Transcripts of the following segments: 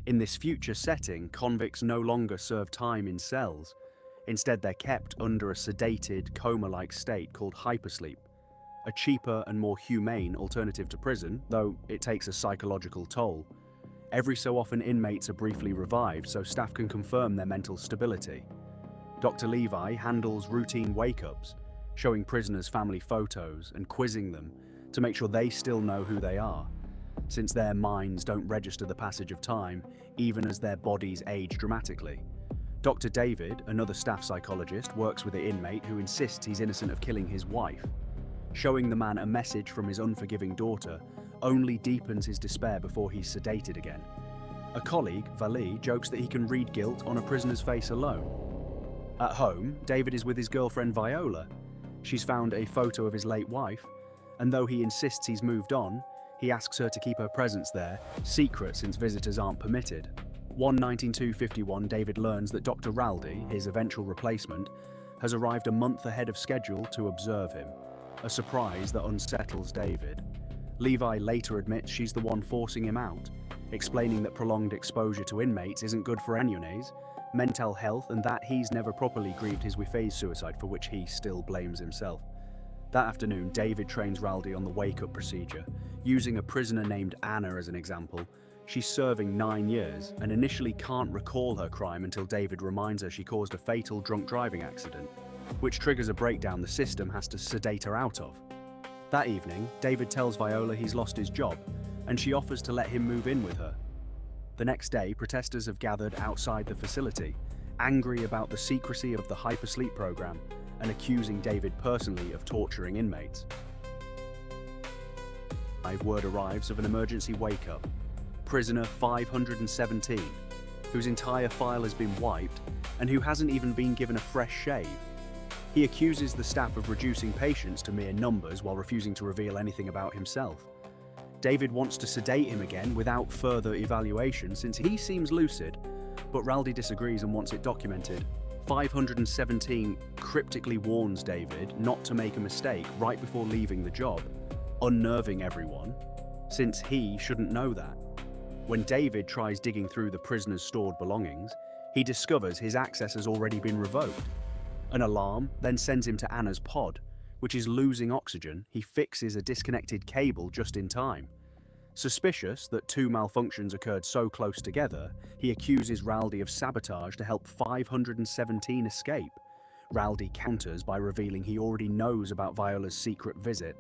In this future setting, convicts no longer serve time in cells. Instead, they're kept under a sedated, coma-like state called hypersleep, a cheaper and more humane alternative to prison, though it takes a psychological toll. Every so often, inmates are briefly revived so staff can confirm their mental stability. Dr. Levi handles routine wake-ups, showing prisoners family photos and quizzing them to make sure they still know who they are, since their minds don't register the passage of time, even as their bodies age dramatically. Dr. David, another staff psychologist, works with the inmate who insists he's innocent of killing his wife. Showing the man a message from his unforgiving daughter only deepens his despair before he's sedated again. A colleague, Vali, jokes that he can read guilt on a prisoner's face alone. At home, David is with his girlfriend Viola. She's found a photo of his late wife, and though he insists he's moved on, he asks her to keep her presence there, secret since visitors aren't permitted. One 19/2/51, David learns that Dr. Raldi, his eventual replacement, has arrived a month ahead of schedule to observe him, a surprise that unsettles David. Levi later admits she's the one forcing him out, explaining that prolonged exposure to inmates isn't good for anyone's mental health and that he's never properly grieved his wife's suicide, for which he still blames himself. That afternoon, David trains Raldi on the wake-up procedure, using a prisoner named Anna as an example. She's serving 9 years and initially can't recall her crime until David reminds her she caused a fatal drunk driving accident, which triggers a breakdown the system has to sedate her out of. That evening, David tells Viola he's lost his job, and she offers to let him move in with her. The next day, protesters have gathered outside the facility, angry about the secrecy of the Hypersleep program and accusing David personally of torturing inmates. Word arrives of an emergency wake-up. Prisoner 517, whose entire file has been wiped and who hasn't even been given a fresh shave. He accuses the staff of reducing patients to mere numbers while refusing to reveal anything about himself. David wants to sedate him again without further evaluation since he seems lucid, but Raldi disagrees and wants it documented. 517 cryptically warns David not to make a mistake right before leaving the job, unnerving everyone, since he shouldn't know that. When David tries digging through the prisoner's stored belongings, he discovers his access has already been revoked. An alarm then sends him to Anna's pod, which is losing oxygen. He fixes a disconnected cable just in time. Suspicious that two malfunctions occurred so close together, he accuses Raldi of sabotage to help 517 escape. Raldi counters by revealing he already knows about Viola's secret visit.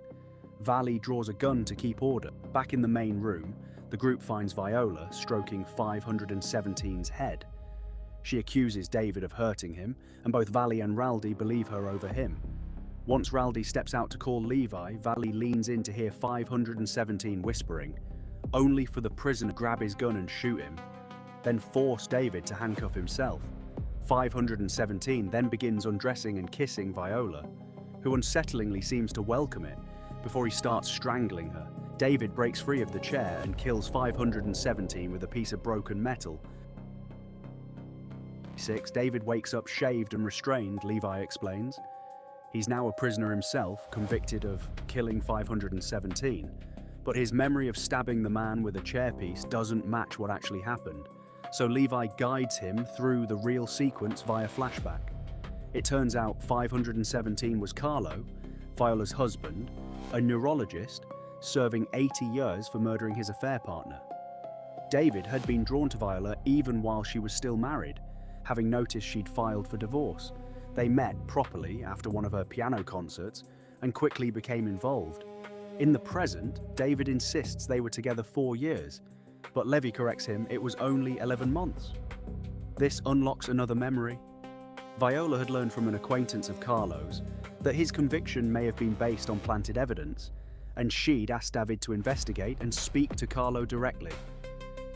Vali draws a gun to keep order. Back in the main room, the group finds Viola stroking 517's head. She accuses David of hurting him, and both Vali and Raldi believe her over him. Once Raldi steps out to call Levi, Vali leans in to hear 517 whispering, only for the prisoner to grab his gun and shoot him, then force David to handcuff himself. 517 then begins undressing and kissing Viola, who unsettlingly seems to welcome it, before he starts strangling her. David breaks free of the chair and kills 517 with a piece of broken metal. David wakes up shaved and restrained, Levi explains. He's now a prisoner himself, convicted of killing 517, but his memory of stabbing the man with a chairpiece doesn't match what actually happened, so Levi guides him through the real sequence via flashback. It turns out 517 was Carlo, Viola's husband, a neurologist, serving 80 years for murdering his affair partner. David had been drawn to Viola even while she was still married, having noticed she'd filed for divorce. They met properly after one of her piano concerts and quickly became involved. In the present, David insists they were together 4 years, but Levy corrects him it was only 11 months. This unlocks another memory. Viola had learned from an acquaintance of Carlo's that his conviction may have been based on planted evidence, and she'd asked David to investigate and speak to Carlo directly.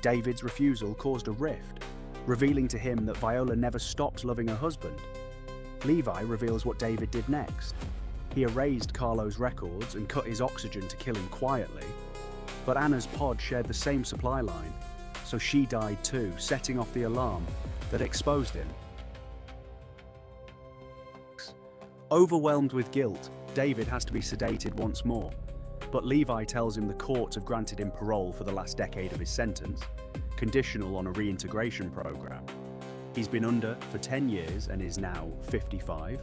David's refusal caused a rift, revealing to him that Viola never stopped loving her husband. Levi reveals what David did next. He erased Carlo's records and cut his oxygen to kill him quietly, but Anna's pod shared the same supply line, so she died too, setting off the alarm that exposed him. Overwhelmed with guilt, David has to be sedated once more, but Levi tells him the courts have granted him parole for the last decade of his sentence. conditional on a reintegration program. He's been under for 10 years and is now 55.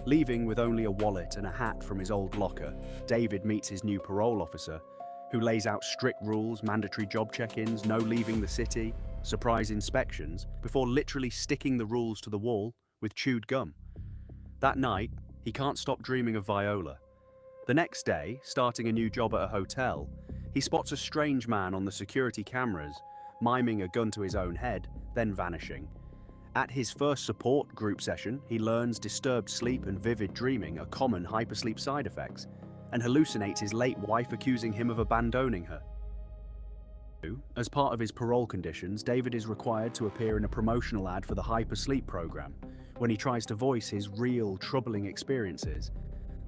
Leaving with only a wallet and a hat from his old locker, David meets his new parole officer, who lays out strict rules, mandatory job check-ins, no leaving the city, surprise inspections, before literally sticking the rules to the wall with chewed gum. That night, he can't stop dreaming of Viola. The next day, starting a new job at a hotel, he spots a strange man on the security cameras, miming a gun to his own head, then vanishing. At his first support group session, he learns disturbed sleep and vivid dreaming are common hypersleep side effects, and hallucinates his late wife accusing him of abandoning her. As part of his parole conditions, David is required to appear in a promotional ad for the Hypersleep program. When he tries to voice his real, troubling experiences,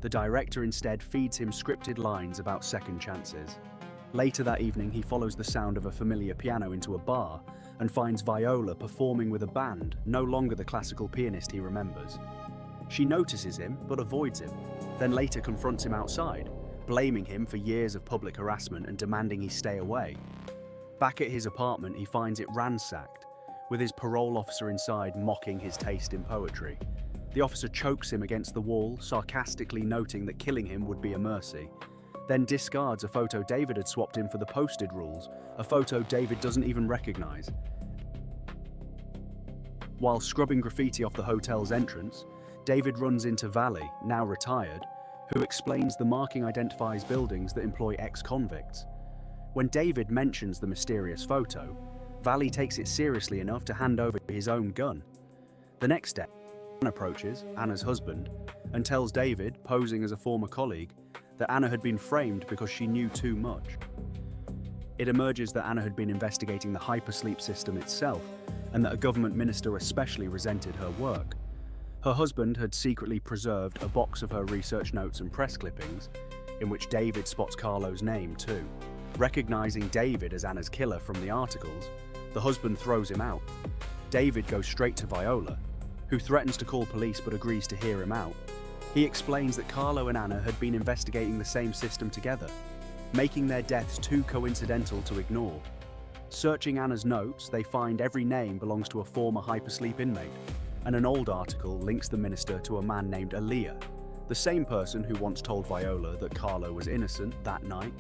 the director instead feeds him scripted lines about second chances. Later that evening, he follows the sound of a familiar piano into a bar and finds Viola performing with a band, no longer the classical pianist he remembers. She notices him, but avoids him, then later confronts him outside, blaming him for years of public harassment and demanding he stay away. Back at his apartment, he finds it ransacked, with his parole officer inside mocking his taste in poetry. The officer chokes him against the wall, sarcastically noting that killing him would be a mercy, then discards a photo David had swapped in for the posted rules, a photo David doesn't even recognize. While scrubbing graffiti off the hotel's entrance, David runs into Valley, now retired, who explains the marking identifies buildings that employ ex-convicts. When David mentions the mysterious photo, Valley takes it seriously enough to hand over his own gun. The next day, Anna approaches, Anna's husband, and tells David, posing as a former colleague, that Anna had been framed because she knew too much. It emerges that Anna had been investigating the hypersleep system itself, and that a government minister especially resented her work. Her husband had secretly preserved a box of her research notes and press clippings, in which David spots Carlo's name too. Recognizing David as Anna's killer from the articles, the husband throws him out. David goes straight to Viola, who threatens to call police but agrees to hear him out. He explains that Carlo and Anna had been investigating the same system together, making their deaths too coincidental to ignore. Searching Anna's notes, they find every name belongs to a former hypersleep inmate, and an old article links the minister to a man named Aaliyah, the same person who once told Viola that Carlo was innocent that night.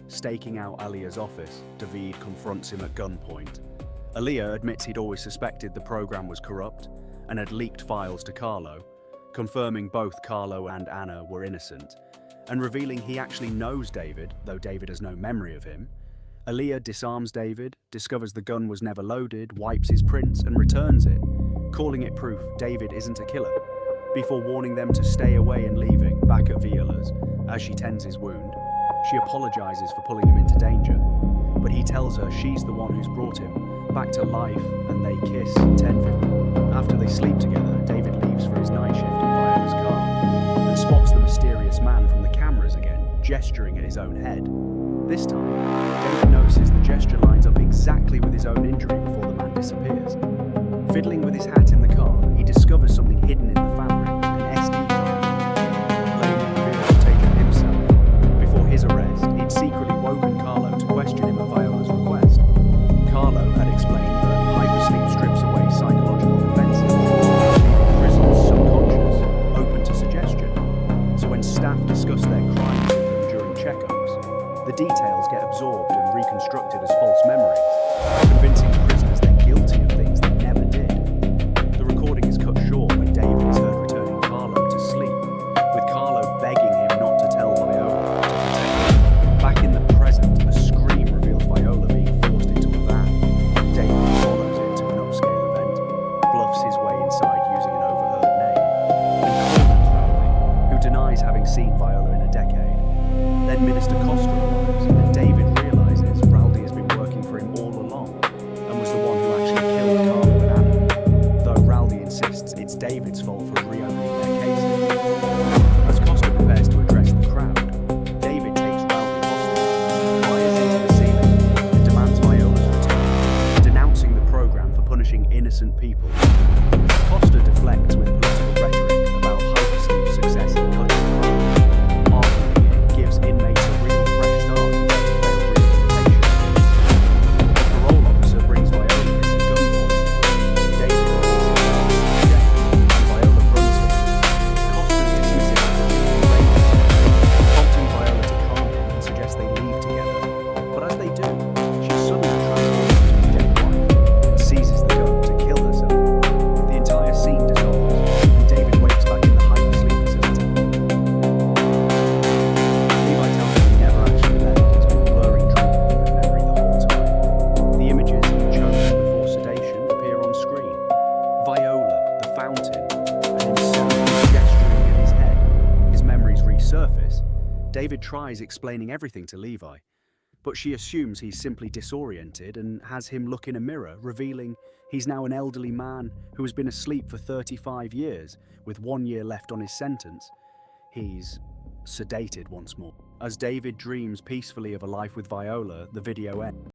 Staking out Aaliyah's office, David confronts him at gunpoint. Aaliyah admits he'd always suspected the program was corrupt and had leaked files to Carlo, confirming both Carlo and Anna were innocent, and revealing he actually knows David, though David has no memory of him. Aaliyah disarms David, discovers the gun was never loaded, wipes his prints, and returns it, calling it proof David isn't a killer, before warning them to stay away and leaving. Back at Viola's, as she tends his wound, she apologizes for pulling him into danger, but he tells her she's the one who's brought him back to life, and they kiss 10:50. After they sleep together, David leaves for his night shift in Viola's car and spots the mysterious man from the cameras again, gesturing at his own head. This time, David notices the gesture lines up exactly with his own injury before the man disappears. Fiddling with his hat in the car, he discovers something hidden in the fabric, an SD card, blaming Viola for taking it himself. Before his arrest, he'd secretly woken Carlo to question him at Viola's request. Carlo had explained that hypersleep strips away psychological defenses, leaving prisoners subconscious, open to suggestion. So when staff discuss their crimes with them during checkups, the details get absorbed and reconstructed as false memories, convincing prisoners they're guilty of things they never did. The recording is cut short when David is heard returning Carlo to sleep, with Carlo begging him not to tell Viola to protect him. Back in the present, a scream reveals Viola being forced into a van. David follows it to an upscale event, bluffs his way inside using an overheard name, and calls Rowley, who denies having seen Viola in a decade. Then Minister Costa arrives, and David realizes Rowley has been working for him all along, and was the one who actually killed Carlo and Anna, though Rowley insists it's David's fault for reopening their cases. As Costa prepares to address the crowd, David takes Rowley hostage, fires into the ceiling, and demands Viola's return, denouncing the program for punishing innocent people. Costa deflects with political rhetoric about hypersleep success in cutting crime, arguing it gives inmates a real fresh start and failed rehabilitation. The parole officer brings David tries explaining everything to Levi, but she assumes he's simply disoriented and has him look in a mirror, revealing he's now an elderly man who has been asleep for 35 years, with 1 year left on his sentence. He's sedated once more. As David dreams peacefully of a life with Viola, the video ends.